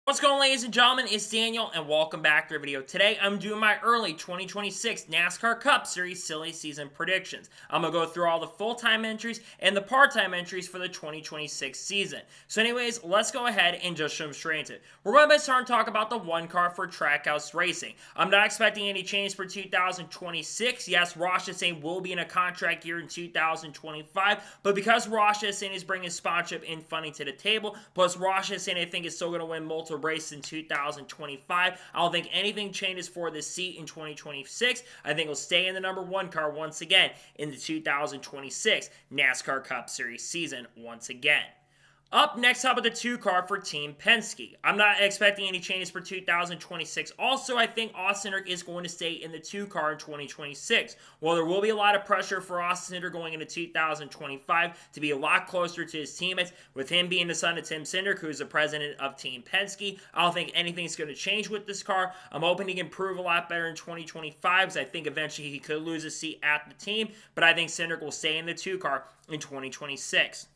What's going on, ladies and gentlemen? It's Daniel and welcome back to the video. Today I'm doing my early 2026 NASCAR Cup Series silly season predictions. I'm going to go through all the full-time entries and the part-time entries for the 2026 season. So anyways, let's go ahead and just jump straight into it. We're going to start and talk about the one car for Trackhouse Racing. I'm not expecting any change for 2026. Yes, Ross Chastain will be in a contract year in 2025, but because Ross Chastain is bringing sponsorship and funding to the table, plus Ross Chastain I think is still going to win multiple race in 2025. I don't think anything changes for this seat in 2026. I think he'll stay in the number one car once again in the 2026 NASCAR Cup Series season once again. Up next, how about the 2 car for Team Penske? I'm not expecting any changes for 2026. Also, I think Austin Cindric is going to stay in the 2 car in 2026. While there will be a lot of pressure for Austin Cindric going into 2025 to be a lot closer to his teammates, with him being the son of Tim Cindric, who is the president of Team Penske, I don't think anything's going to change with this car. I'm hoping he can prove a lot better in 2025, because I think eventually he could lose his seat at the team, but I think Cindric will stay in the 2 car in 2026.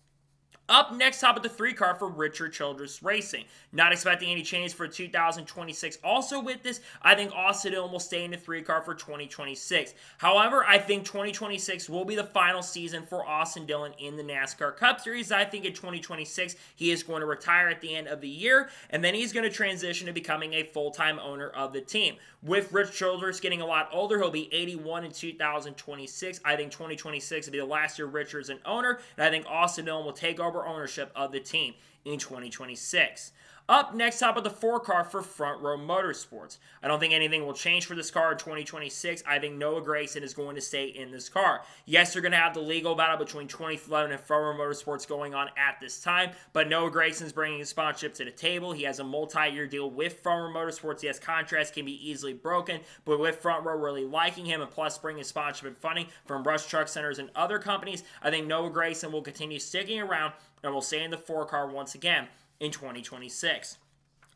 Up next, top of the 3 car for Richard Childress Racing. Not expecting any changes for 2026. Also with this, I think Austin Dillon will stay in the 3 car for 2026. However, I think 2026 will be the final season for Austin Dillon in the NASCAR Cup Series. I think in 2026, he is going to retire at the end of the year, and then he's going to transition to becoming a full-time owner of the team. With Rich Childress getting a lot older, he'll be 81 in 2026. I think 2026 will be the last year Richard's an owner, and I think Austin Dillon will take over ownership of the team in 2026. Up next, top of the 4 car for Front Row Motorsports. I don't think anything will change for this car in 2026. I think Noah Gragson is going to stay in this car. Yes, they're going to have the legal battle between 2011 and Front Row Motorsports going on at this time, but Noah Gragson is bringing his sponsorship to the table. He has a multi-year deal with Front Row Motorsports. Yes, contracts can be easily broken, but with Front Row really liking him and plus bringing sponsorship and funding from Rush Truck Centers and other companies, I think Noah Gragson will continue sticking around and will stay in the 4 car once again in 2026.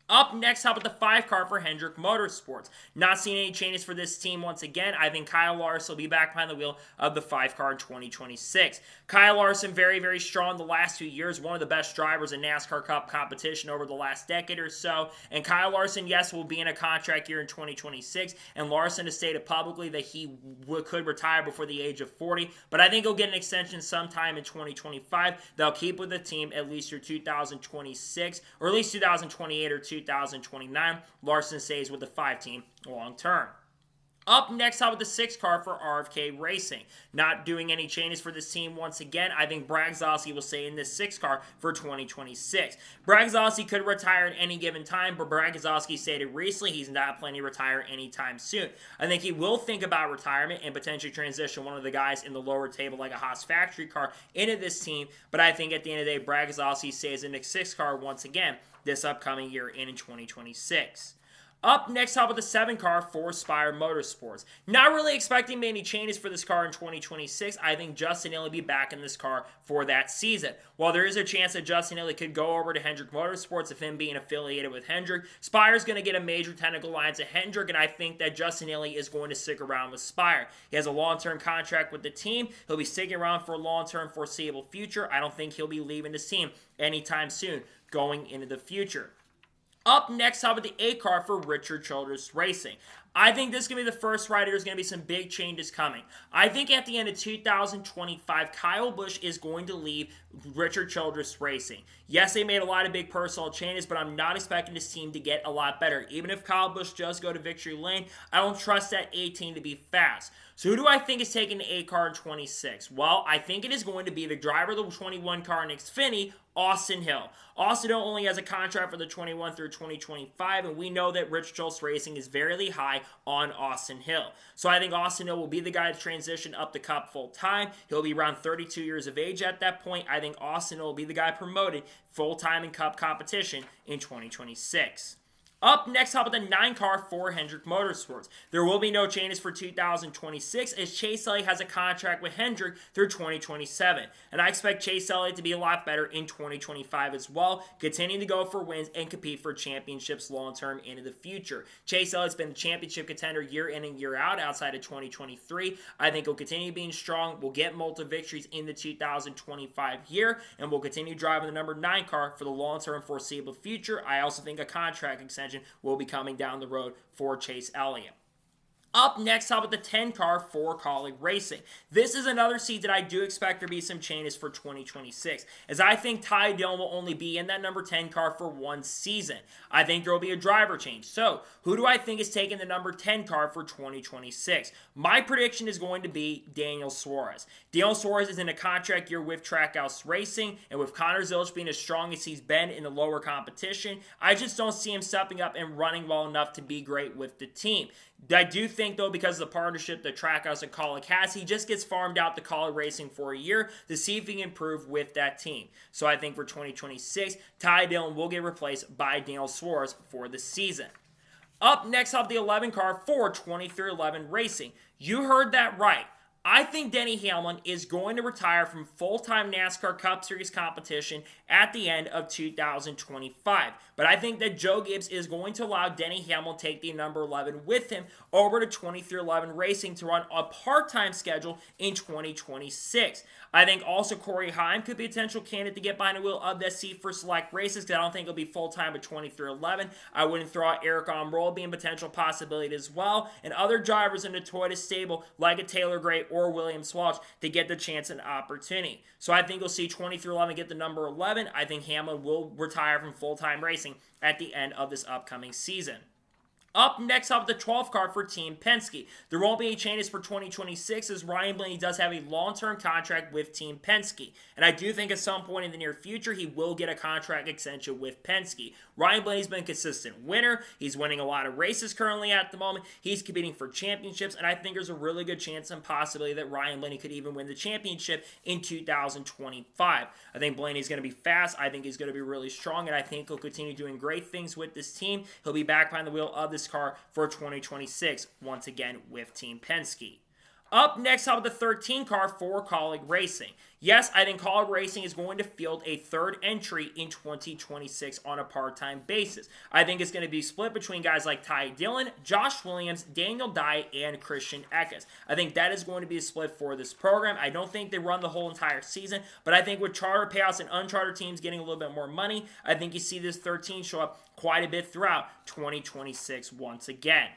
Up next, how about the 5 car for Hendrick Motorsports? Not seeing any changes for this team once again. I think Kyle Larson will be back behind the wheel of the 5 car in 2026. Kyle Larson, very, very strong the last 2 years. One of the best drivers in NASCAR Cup competition over the last decade or so. And Kyle Larson, yes, will be in a contract year in 2026. And Larson has stated publicly that he could retire before the age of 40. But I think he'll get an extension sometime in 2025. They'll keep with the team at least through 2026, or at least 2028 or 2029. Larson stays with the 5 team long term. Up next, how about the 6 car for RFK Racing? Not doing any changes for this team once again. I think Brad Keselowski will stay in this 6 car for 2026. Brad Keselowski could retire at any given time, but Brad Keselowski stated recently he's not planning to retire anytime soon. I think he will think about retirement and potentially transition one of the guys in the lower table like a Haas factory car into this team, but I think at the end of the day, Brad Keselowski stays in the 6 car once again this upcoming year and in 2026. Up next, how about the 7 car for Spire Motorsports? Not really expecting many changes for this car in 2026. I think Justin Haley will be back in this car for that season. While there is a chance that Justin Haley could go over to Hendrick Motorsports if him being affiliated with Hendrick, Spire's going to get a major technical alliance at Hendrick, and I think that Justin Haley is going to stick around with Spire. He has a long-term contract with the team. He'll be sticking around for a long-term foreseeable future. I don't think he'll be leaving this team anytime soon going into the future. Up next, how about the 8 car for Richard Childress Racing? I think this is going to be the first ride. There's going to be some big changes coming. I think at the end of 2025, Kyle Busch is going to leave Richard Childress Racing. Yes, they made a lot of big personal changes, but I'm not expecting this team to get a lot better. Even if Kyle Busch does go to victory lane, I don't trust that 18 to be fast. So who do I think is taking the 8 car in 26? Well, I think it is going to be the driver of the 21 car in Xfinity, Austin Hill. Austin Hill only has a contract for the 21 through 2025, and we know that Rich Childress Racing is very high on Austin Hill. So I think Austin Hill will be the guy to transition up the Cup full time. He'll be around 32 years of age at that point. I think Austin Hill will be the guy promoted full time in Cup competition in 2026. Up next, how about the 9 car for Hendrick Motorsports? There will be no changes for 2026 as Chase Elliott has a contract with Hendrick through 2027. And I expect Chase Elliott to be a lot better in 2025 as well, continuing to go for wins and compete for championships long term into the future. Chase Elliott's been a championship contender year in and year out outside of 2023. I think he'll continue being strong. We'll get multiple victories in the 2025 year, and we'll continue driving the number 9 car for the long term foreseeable future. I also think a contract extension will be coming down the road for Chase Elliott. Up next, how about the 10 car for Kaulig Racing? This is another seat that I do expect there to be some changes for 2026, as I think Ty Dillon will only be in that number 10 car for one season. I think there will be a driver change. So, who do I think is taking the number 10 car for 2026? My prediction is going to be Daniel Suarez. Daniel Suarez is in a contract year with Trackhouse Racing, and with Connor Zilisch being as strong as he's been in the lower competition, I just don't see him stepping up and running well enough to be great with the team. I do think, though, because of the partnership that Trackhouse and Kaulig has, he just gets farmed out to Kaulig Racing for a year to see if he can improve with that team. So I think for 2026, Ty Dillon will get replaced by Daniel Suarez for the season. Up next, up the 11 car for 2311 Racing. You heard that right. I think Denny Hamlin is going to retire from full-time NASCAR Cup Series competition at the end of 2025. But I think that Joe Gibbs is going to allow Denny Hamlin to take the number 11 with him over to 2311 Racing to run a part-time schedule in 2026. I think also Corey Heim could be a potential candidate to get behind the wheel of that seat for select races, because I don't think he'll be full-time at 2311. I wouldn't throw out Eric Almirola being a potential possibility as well, and other drivers in the Toyota stable like a Taylor Gray or William Swalch to get the chance and opportunity. So I think you'll see 2311 get the number 11. I think Hamlin will retire from full-time racing at the end of this upcoming season. Up next, up the 12th car for Team Penske. There won't be any changes for 2026 as Ryan Blaney does have a long-term contract with Team Penske. And I do think at some point in the near future, he will get a contract extension with Penske. Ryan Blaney's been a consistent winner. He's winning a lot of races currently at the moment. He's competing for championships, and I think there's a really good chance and possibility that Ryan Blaney could even win the championship in 2025. I think Blaney's going to be fast. I think he's going to be really strong, and I think he'll continue doing great things with this team. He'll be back behind the wheel of this car for 2026, once again with Team Penske. Up next, how about the 13 car for Kaulig Racing? Yes, I think Kaulig Racing is going to field a third entry in 2026 on a part-time basis. I think it's going to be split between guys like Ty Dillon, Josh Williams, Daniel Dye, and Christian Eckes. I think that is going to be a split for this program. I don't think they run the whole entire season, but I think with charter payouts and unchartered teams getting a little bit more money, I think you see this 13 show up quite a bit throughout 2026 once again.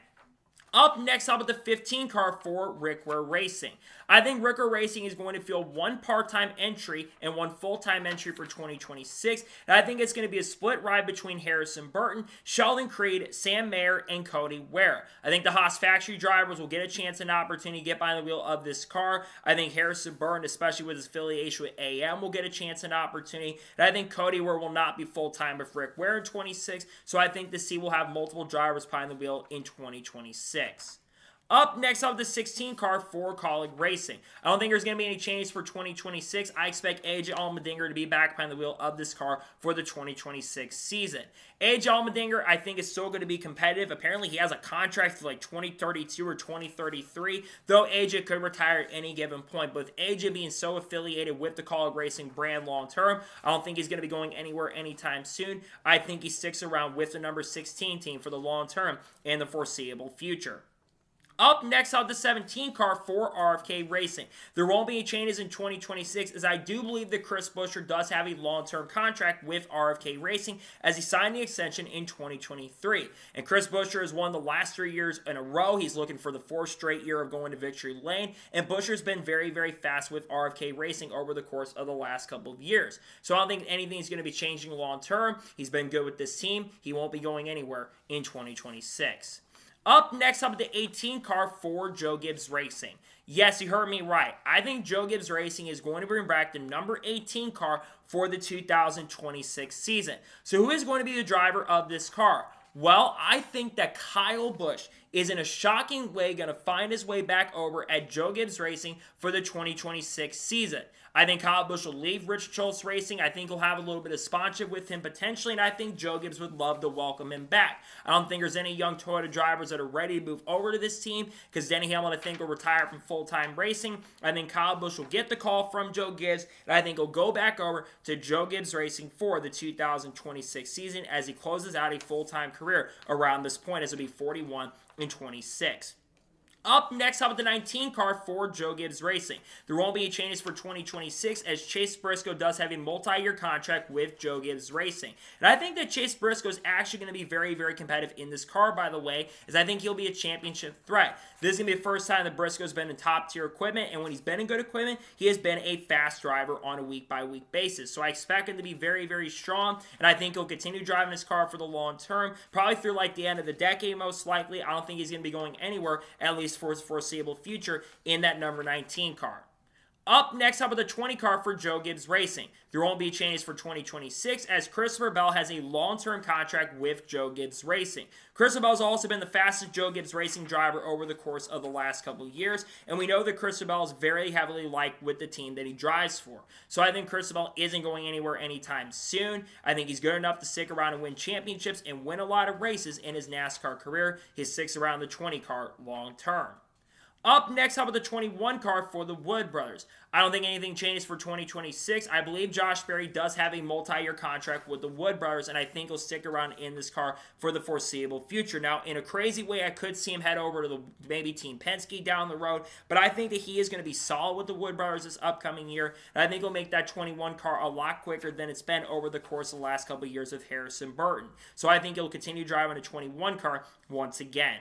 Up next, how about the 15 car for Rick Ware Racing? I think Rick Ware Racing is going to field one part-time entry and one full-time entry for 2026. And I think it's going to be a split ride between Harrison Burton, Sheldon Creed, Sam Mayer, and Cody Ware. I think the Haas factory drivers will get a chance and opportunity to get behind the wheel of this car. I think Harrison Burton, especially with his affiliation with AM, will get a chance and opportunity. And I think Cody Ware will not be full-time with Rick Ware in 26. So I think the C will have multiple drivers behind the wheel in 2026. Up next, up the 16 car for Kaulig Racing. I don't think there's going to be any changes for 2026. I expect AJ Allmendinger to be back behind the wheel of this car for the 2026 season. AJ Allmendinger, I think, is still going to be competitive. Apparently, he has a contract for like 2032 or 2033, though AJ could retire at any given point. But with AJ being so affiliated with the Kaulig Racing brand long term, I don't think he's going to be going anywhere anytime soon. I think he sticks around with the number 16 team for the long term and the foreseeable future. Up next, out the 17 car for RFK Racing. There won't be any changes in 2026, as I do believe that Chris Buescher does have a long-term contract with RFK Racing, as he signed the extension in 2023. And Chris Buescher has won the last 3 years in a row. He's looking for the 4th straight year of going to victory lane. And Buescher's been very, very fast with RFK Racing over the course of the last couple of years. So I don't think anything's going to be changing long-term. He's been good with this team. He won't be going anywhere in 2026. Up next, up the 18 car for Joe Gibbs Racing. Yes, you heard me right. I think Joe Gibbs Racing is going to bring back the number 18 car for the 2026 season. So who is going to be the driver of this car? Well, I think that Kyle Busch is in a shocking way going to find his way back over at Joe Gibbs Racing for the 2026 season. I think Kyle Busch will leave Richard Childress Racing. I think he'll have a little bit of sponsorship with him potentially, and I think Joe Gibbs would love to welcome him back. I don't think there's any young Toyota drivers that are ready to move over to this team because Denny Hamlin, I think, will retire from full-time racing. I think Kyle Busch will get the call from Joe Gibbs, and I think he'll go back over to Joe Gibbs Racing for the 2026 season as he closes out a full-time career around this point, as he'll be 41 and 26. Up next, how about the 19 car for Joe Gibbs Racing? There won't be any changes for 2026 as Chase Briscoe does have a multi-year contract with Joe Gibbs Racing. And I think that Chase Briscoe is actually going to be very, very competitive in this car, by the way, as I think he'll be a championship threat. This is going to be the first time that Briscoe's been in top-tier equipment, and when he's been in good equipment, he has been a fast driver on a week-by-week basis. So I expect him to be very, very strong, and I think he'll continue driving his car for the long term, probably through like the end of the decade most likely. I don't think he's going to be going anywhere, at least for his foreseeable future, in that number 19 car. Up next, how about the 20 car for Joe Gibbs Racing? There won't be changes for 2026 as Christopher Bell has a long-term contract with Joe Gibbs Racing. Christopher Bell has also been the fastest Joe Gibbs Racing driver over the course of the last couple of years, and we know that Christopher Bell is very heavily liked with the team that he drives for. So I think Christopher Bell isn't going anywhere anytime soon. I think he's good enough to stick around and win championships and win a lot of races in his NASCAR career. He sticks around the 20 car long-term. Up next, how about the 21 car for the Wood brothers? I don't think anything changes for 2026. I believe Josh Berry does have a multi-year contract with the Wood brothers, and I think he'll stick around in this car for the foreseeable future. Now, in a crazy way, I could see him head over to maybe Team Penske down the road, but I think that he is going to be solid with the Wood brothers this upcoming year, and I think he'll make that 21 car a lot quicker than it's been over the course of the last couple of years of Harrison Burton. So I think he'll continue driving a 21 car once again.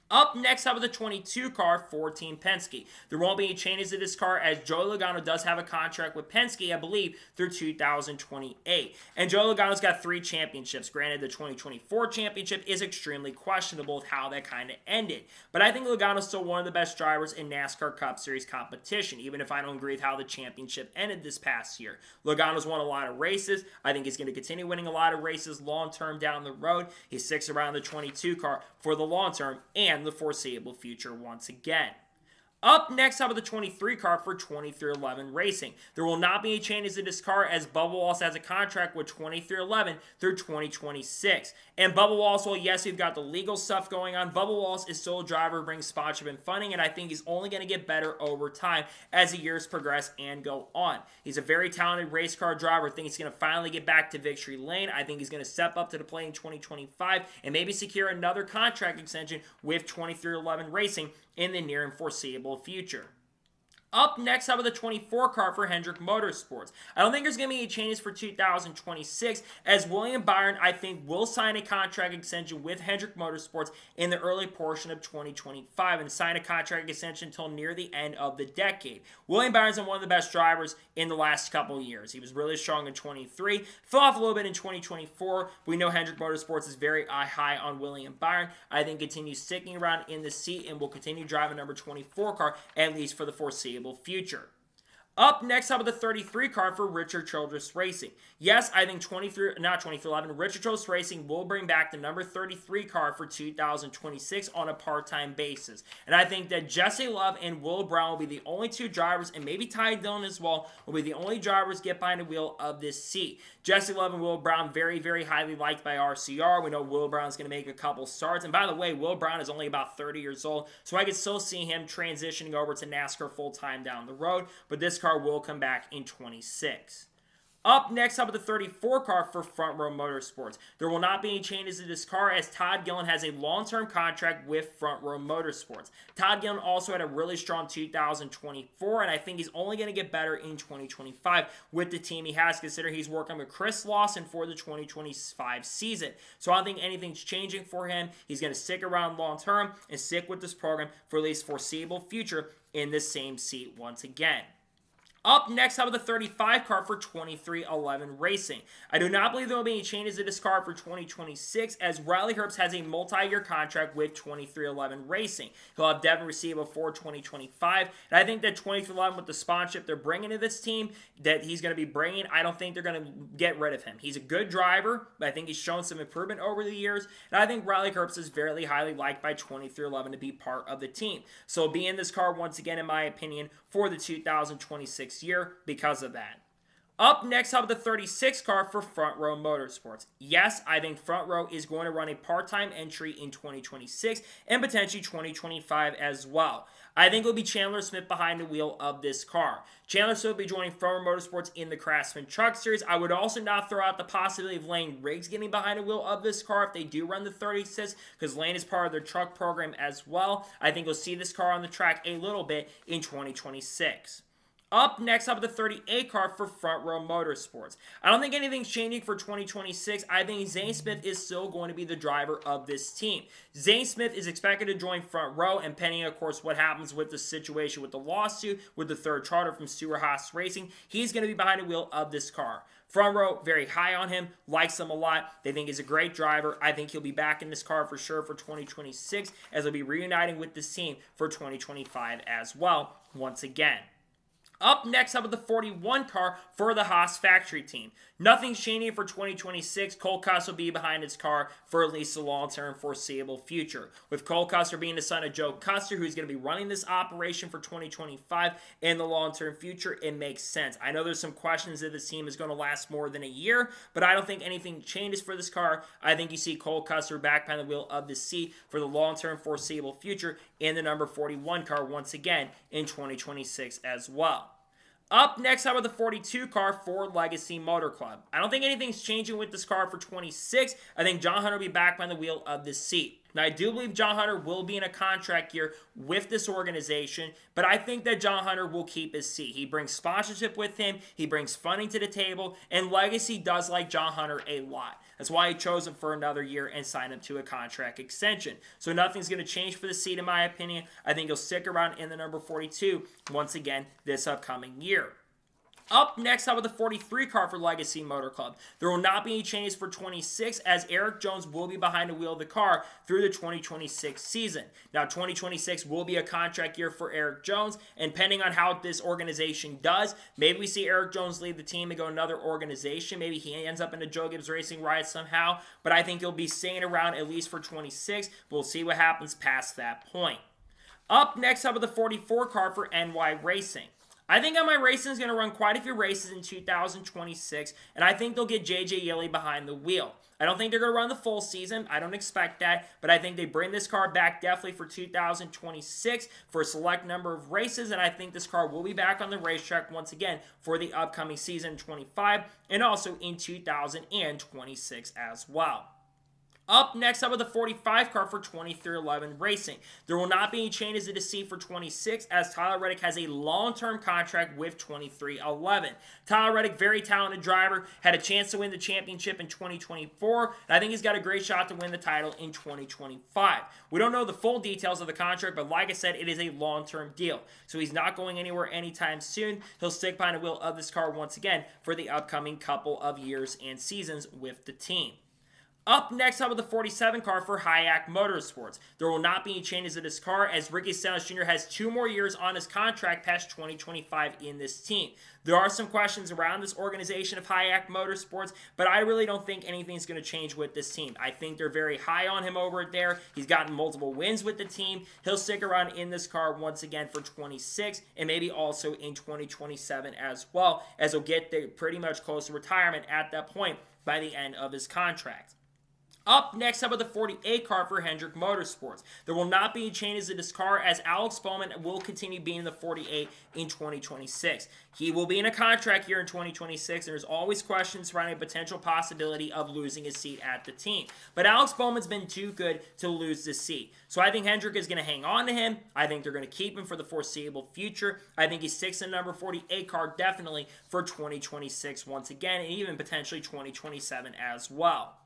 Up next, how about the 22 car for Team Penske? There won't be any changes to this car as Joey Logano does have a contract with Penske, I believe, through 2028. And Joey Logano's got 3 championships. Granted, the 2024 championship is extremely questionable with how that kind of ended. But I think Logano's still one of the best drivers in NASCAR Cup Series competition, even if I don't agree with how the championship ended this past year. Logano's won a lot of races. I think he's going to continue winning a lot of races long-term down the road. He sticks around the 22 car for the long-term and the foreseeable future once again. Up next, how about the 23 car for 2311 Racing? There will not be any changes to this car as Bubba Wallace has a contract with 2311 through 2026. And Bubba Wallace, well, yes, we've got the legal stuff going on. Bubba Wallace is still a driver who brings sponsorship and funding, and I think he's only going to get better over time as the years progress and go on. He's a very talented race car driver. I think he's going to finally get back to victory lane. I think he's going to step up to the plate in 2025 and maybe secure another contract extension with 2311 Racing in the near and foreseeable future. Up next, how about the 24 car for Hendrick Motorsports? I don't think there's going to be any changes for 2026 as William Byron, I think, will sign a contract extension with Hendrick Motorsports in the early portion of 2025 and sign a contract extension until near the end of the decade. William Byron's been one of the best drivers in the last couple years. He was really strong in 23, fell off a little bit in 2024. We know Hendrick Motorsports is very high on William Byron. I think continues sticking around in the seat and will continue driving number 24 car at least for the foreseeable future. Up next, how about the 33 car for Richard Childress Racing? Yes, I think 2311 Richard Childress Racing will bring back the number 33 car for 2026 on a part-time basis. And I think that Jesse Love and Will Brown will be the only 2 drivers, and maybe Ty Dillon as well, will be the only drivers get behind the wheel of this seat. Jesse Love and Will Brown, very, very highly liked by RCR. We know Will Brown's going to make a couple starts. And by the way, Will Brown is only about 30 years old, so I could still see him transitioning over to NASCAR full-time down the road. But this car will come back in 26. Up next, how about the 34 car for Front Row Motorsports? There will not be any changes to this car as Todd Gillen has a long-term contract with Front Row Motorsports. Todd Gillen also had a really strong 2024, and I think he's only going to get better in 2025 with the team he has, considering he's working with Chris Lawson for the 2025 season. So I don't think anything's changing for him. He's going to stick around long-term and stick with this program for at least foreseeable future in the same seat once again. Up next, how about the 35 car for 2311 Racing? I do not believe there will be any changes to this car for 2026 as Riley Herbst has a multi-year contract with 2311 Racing. He'll have Devin Receive before 2025. And I think that 2311 with the sponsorship they're bringing to this team that he's going to be bringing, I don't think they're going to get rid of him. He's a good driver, but I think he's shown some improvement over the years. And I think Riley Herbst is very highly liked by 2311 to be part of the team. So he'll be in this car once again, in my opinion, for the 2026 2026 year because of that. Up next, how about the 36 car for Front Row Motorsports? Yes, I think Front Row is going to run a part-time entry in 2026 and potentially 2025 as well. I think it will be Chandler Smith behind the wheel of this car. Chandler Smith will be joining Front Row Motorsports in the Craftsman Truck Series. I would also not throw out the possibility of Lane Riggs getting behind the wheel of this car if they do run the 36, because Lane is part of their truck program as well. I think you'll see this car on the track a little bit in 2026. Up next, up the 38 car for Front Row Motorsports. I don't think anything's changing for 2026. I think Zane Smith is still going to be the driver of this team. Zane Smith is expected to join Front Row, and pending, of course, what happens with the situation with the lawsuit with the third charter from Stewart Haas Racing, he's going to be behind the wheel of this car. Front Row, very high on him, likes him a lot. They think he's a great driver. I think he'll be back in this car for sure for 2026, as he'll be reuniting with this team for 2025 as well, once again. Up next, up with the 41 car for the Haas factory team. Nothing's changing for 2026. Cole Custer will be behind his car for at least a long-term foreseeable future. With Cole Custer being the son of Joe Custer, who's going to be running this operation for 2025 in the long-term future, it makes sense. I know there's some questions that this team is going to last more than a year, but I don't think anything changes for this car. I think you see Cole Custer back behind the wheel of the seat for the long-term foreseeable future in the number 41 car once again in 2026 as well. Up next, how about the 42 car for Legacy Motor Club? I don't think anything's changing with this car for 26. I think John Hunter will be back behind the wheel of this seat. Now, I do believe John Hunter will be in a contract year with this organization, but I think that John Hunter will keep his seat. He brings sponsorship with him, he brings funding to the table, and Legacy does like John Hunter a lot. That's why he chose him for another year and signed him to a contract extension. So nothing's going to change for the seat, in my opinion. I think he'll stick around in the number 42 once again this upcoming year. Up next, how about the 43 car for Legacy Motor Club? There will not be any changes for 26, as Eric Jones will be behind the wheel of the car through the 2026 season. Now, 2026 will be a contract year for Eric Jones, and depending on how this organization does, maybe we see Eric Jones leave the team and go to another organization. Maybe he ends up in a Joe Gibbs Racing ride somehow, but I think he'll be staying around at least for 26. We'll see what happens past that point. Up next, how about the 44 car for NY Racing? I think NY Racing is going to run quite a few races in 2026, and I think they'll get JJ Yeley behind the wheel. I don't think they're going to run the full season. I don't expect that, but I think they bring this car back definitely for 2026 for a select number of races, and I think this car will be back on the racetrack once again for the upcoming season 25 and also in 2026 as well. Up next, up with the 45 car for 2311 Racing. There will not be any changes to the seat for 26, as Tyler Reddick has a long-term contract with 2311. Tyler Reddick, very talented driver, had a chance to win the championship in 2024, and I think he's got a great shot to win the title in 2025. We don't know the full details of the contract, but like I said, it is a long-term deal. So he's not going anywhere anytime soon. He'll stick behind the wheel of this car once again for the upcoming couple of years and seasons with the team. Up next, up with the 47 car for Hayek Motorsports. There will not be any changes to this car, as Ricky Stenhouse Jr. has 2 more years on his contract past 2025 in this team. There are some questions around this organization of Hayek Motorsports, but I really don't think anything's going to change with this team. I think they're very high on him over there. He's gotten multiple wins with the team. He'll stick around in this car once again for 26 and maybe also in 2027 as well, as he'll get pretty much close to retirement at that point by the end of his contract. Up next, up with the 48 car for Hendrick Motorsports. There will not be any changes to this car, as Alex Bowman will continue being in the 48 in 2026. He will be in a contract year in 2026, and there's always questions surrounding a potential possibility of losing his seat at the team. But Alex Bowman's been too good to lose this seat. So I think Hendrick is going to hang on to him. I think they're going to keep him for the foreseeable future. I think he sticks in number 48 car definitely for 2026 once again, and even potentially 2027 as well.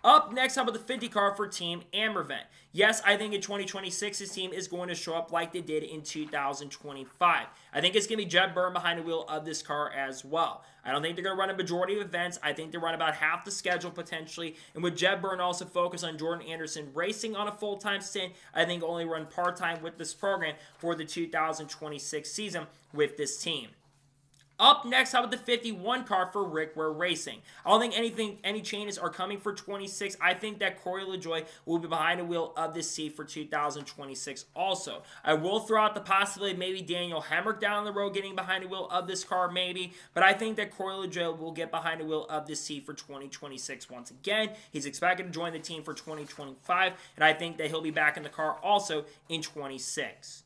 Up next, how about the 50 car for Team Amervent? Yes, I think in 2026, his team is going to show up like they did in 2025. I think it's going to be Jeb Byrne behind the wheel of this car as well. I don't think they're going to run a majority of events. I think they run about half the schedule potentially. And with Jeb Byrne also focus on Jordan Anderson racing on a full-time stint, I think only run part-time with this program for the 2026 season with this team. Up next, how about the 51 car for Rick Ware Racing? I don't think any changes are coming for 26. I think that Corey LaJoie will be behind the wheel of this seat for 2026 also. I will throw out the possibility of maybe Daniel Hemrick down the road getting behind the wheel of this car maybe, but I think that Corey LaJoie will get behind the wheel of this seat for 2026 once again. He's expected to join the team for 2025, and I think that he'll be back in the car also in 26.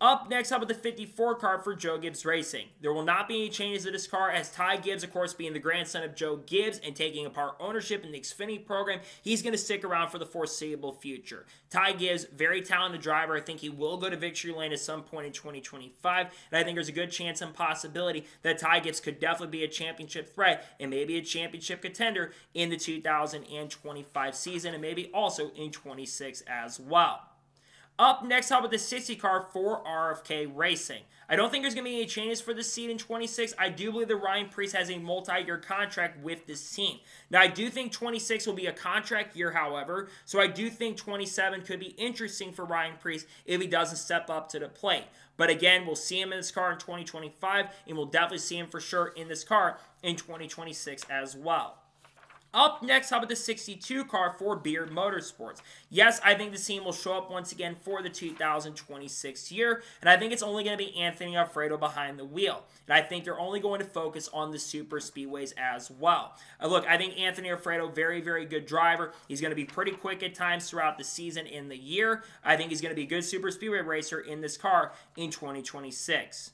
Up next, up with the 54 car for Joe Gibbs Racing. There will not be any changes to this car, as Ty Gibbs, of course, being the grandson of Joe Gibbs and taking apart ownership in the Xfinity program, he's going to stick around for the foreseeable future. Ty Gibbs, very talented driver. I think he will go to victory lane at some point in 2025, and I think there's a good chance and possibility that Ty Gibbs could definitely be a championship threat and maybe a championship contender in the 2025 season and maybe also in 26 as well. Up next, how about the 60 car for RFK Racing? I don't think there's going to be any changes for this seat in 26. I do believe that Ryan Preece has a multi-year contract with this team. Now, I do think 26 will be a contract year, however, so I do think 27 could be interesting for Ryan Preece if he doesn't step up to the plate. But again, we'll see him in this car in 2025, and we'll definitely see him for sure in this car in 2026 as well. Up next, how about the 62 car for Beard Motorsports? Yes, I think the team will show up once again for the 2026 year, and I think it's only going to be Anthony Alfredo behind the wheel. And I think they're only going to focus on the super speedways as well. Look, I think Anthony Alfredo, very, very good driver. He's going to be pretty quick at times throughout the season and the year. I think he's going to be a good super speedway racer in this car in 2026.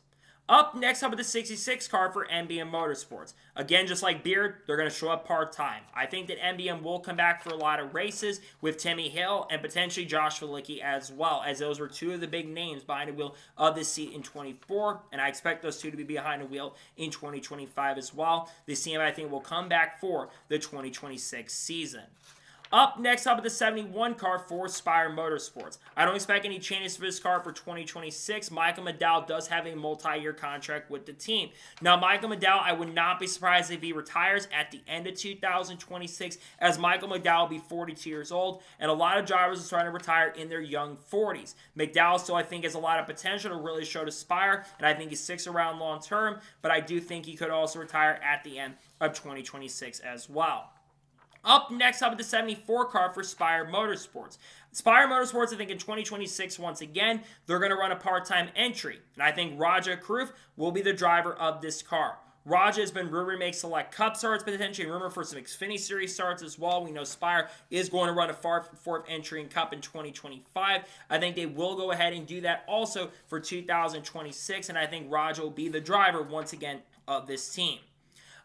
Up next, how about the 66 car for NBM Motorsports? Again, just like Beard, they're going to show up part-time. I think that NBM will come back for a lot of races with Timmy Hill and potentially Josh Valicki as well, as those were two of the big names behind the wheel of this seat in 24, and I expect those two to be behind the wheel in 2025 as well. This team, I think, will come back for the 2026 season. Up next, up at the 71 car for Spire Motorsports. I don't expect any changes for this car for 2026. Michael McDowell does have a multi-year contract with the team. Now, Michael McDowell, I would not be surprised if he retires at the end of 2026, as Michael McDowell will be 42 years old, and a lot of drivers are starting to retire in their young 40s. McDowell still, I think, has a lot of potential to really show to Spire, and I think he sticks around long term, but I do think he could also retire at the end of 2026 as well. Up next, up at the 74 car for Spire Motorsports. Spire Motorsports, I think in 2026, once again, they're going to run a part-time entry. And I think Raja Karuf will be the driver of this car. Raja has been rumored to make select Cup starts, potentially rumored for some Xfinity Series starts as well. We know Spire is going to run a fourth entry in Cup in 2025. I think they will go ahead and do that also for 2026, and I think Raja will be the driver once again of this team.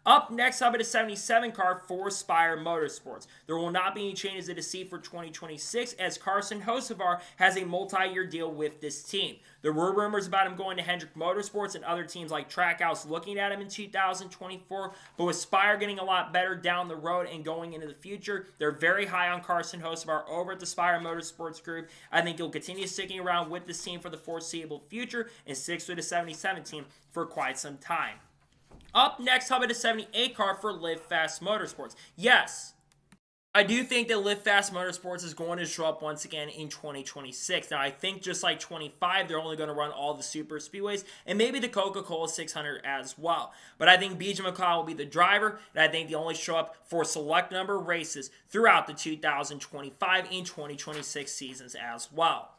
Up next, up at a 77 car for Spire Motorsports. There will not be any changes to the seat for 2026, as Carson Hocevar has a multi-year deal with this team. There were rumors about him going to Hendrick Motorsports and other teams like Trackhouse looking at him in 2024, but with Spire getting a lot better down the road and going into the future, they're very high on Carson Hocevar over at the Spire Motorsports group. I think he'll continue sticking around with this team for the foreseeable future and sticks with the 77 team for quite some time. Up next, how about a 78 car for Live Fast Motorsports? Yes, I do think that Live Fast Motorsports is going to show up once again in 2026. Now, I think just like 25, they're only going to run all the super speedways and maybe the Coca-Cola 600 as well. But I think BJ McLeod will be the driver, and I think they only show up for a select number of races throughout the 2025 and 2026 seasons as well.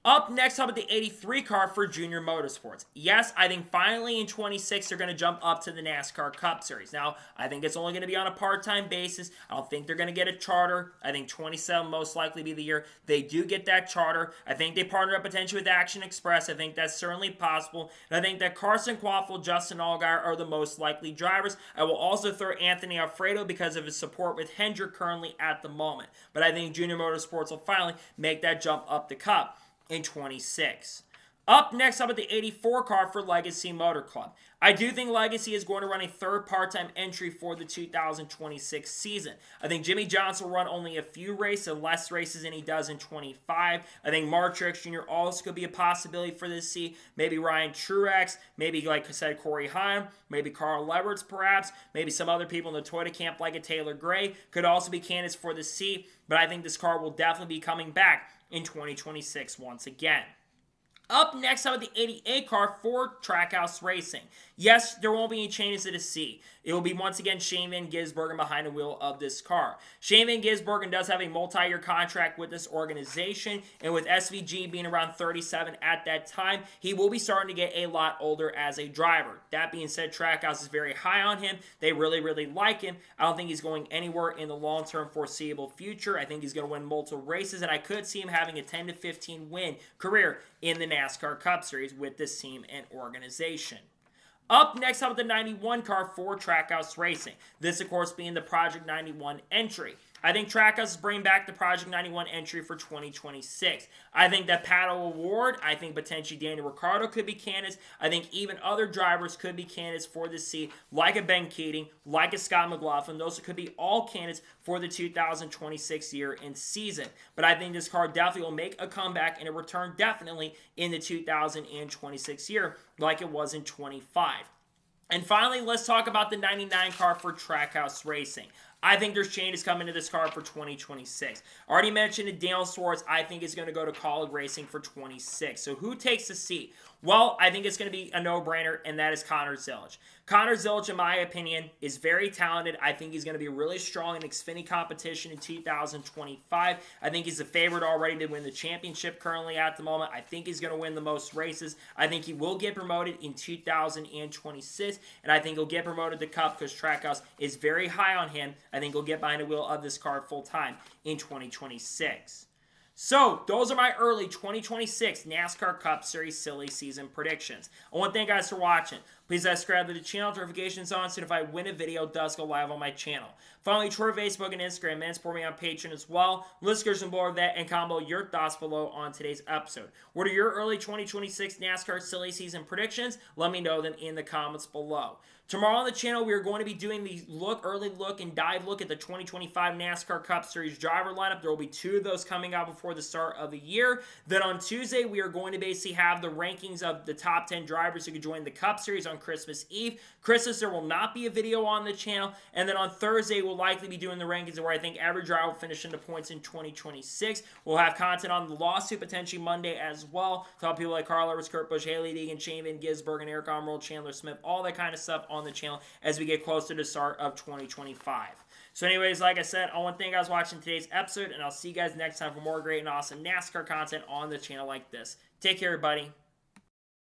Up next, up at the 83 car for Junior Motorsports. Yes, I think finally in 26 they're going to jump up to the NASCAR Cup Series. Now, I think it's only going to be on a part-time basis. I don't think they're going to get a charter. I think 27 most likely be the year they do get that charter. I think they partner up potentially with Action Express. I think that's certainly possible. And I think that Carson Quaffle, Justin Allgaier are the most likely drivers. I will also throw Anthony Alfredo because of his support with Hendrick currently at the moment. But I think Junior Motorsports will finally make that jump up the Cup in 26. Up next, up at the 84 car for Legacy Motor Club. I do think Legacy is going to run a third part-time entry for the 2026 season. I think Jimmy Johnson will run only a few races, less races than he does in 25. I think Mark Truex Jr. also could be a possibility for this seat. Maybe Ryan Truex, maybe, like I said, Corey Heim, maybe Carl Leverts perhaps, maybe some other people in the Toyota camp like a Taylor Gray could also be candidates for this seat. But I think this car will definitely be coming back in 2026 once again. Up next, out of the 88 car for Trackhouse Racing. Yes, there won't be any changes to the seat. It will be once again Shane Van Gisbergen behind the wheel of this car. Shane Van Gisbergen does have a multi-year contract with this organization, and with SVG being around 37 at that time, he will be starting to get a lot older as a driver. That being said, Trackhouse is very high on him. They really, really like him. I don't think he's going anywhere in the long-term foreseeable future. I think he's going to win multiple races, and I could see him having a 10 to 15 win career in the NASCAR Cup Series with this team and organization. Up next up with the 91 car for Trackhouse Racing. This, of course, being the Project 91 entry. I think Trackhouse is bringing back the Project 91 entry for 2026. I think that Pato O'Ward, I think potentially Daniel Ricciardo could be candidates. I think even other drivers could be candidates for this seat, like a Ben Keating, like a Scott McLaughlin. Those could be all candidates for the 2026 year and season. But I think this car definitely will make a comeback and a return definitely in the 2026 year, like it was in 25. And finally, let's talk about the 99 car for Trackhouse Racing. I think there's changes coming to this car for 2026. Already mentioned that Daniel Suarez, I think, is going to go to College Racing for 26. So who takes the seat? Well, I think it's going to be a no-brainer, and that is Connor Zilisch. Connor Zilisch, in my opinion, is very talented. I think he's going to be really strong in Xfinity competition in 2025. I think he's the favorite already to win the championship currently at the moment. I think he's going to win the most races. I think he will get promoted in 2026, and I think he'll get promoted to Cup because Trackhouse is very high on him. I think he'll get behind the wheel of this car full-time in 2026. So, those are my early 2026 NASCAR Cup Series Silly Season predictions. I want to thank you guys for watching. Please subscribe to the channel, notifications on, so if I win a video, it does go live on my channel. Follow me Twitter, Facebook, and Instagram, and support me on Patreon as well. Listeners and more of that, and comment below your thoughts below on today's episode. What are your early 2026 NASCAR Silly Season predictions? Let me know them in the comments below. Tomorrow on the channel, we are going to be doing the early look and dive look at the 2025 NASCAR Cup Series driver lineup. There will be 2 of those coming out before the start of the year. Then on Tuesday, we are going to basically have the rankings of the top 10 drivers who could join the Cup Series on Christmas Eve. Christmas, there will not be a video on the channel. And then on Thursday, we'll likely be doing the rankings where I think every driver will finish into points in 2026. We'll have content on the lawsuit potentially Monday as well. Talk people like Carl Edwards, Kurt Busch, Haley Deegan, Shane Van Gisbergen, Eric Almirola, Chandler Smith, all that kind of stuff on the channel as we get closer to the start of 2025. So anyways, like I said, I want to thank you guys for watching today's episode, and I'll see you guys next time for more great and awesome NASCAR content on the channel like this. Take care, everybody.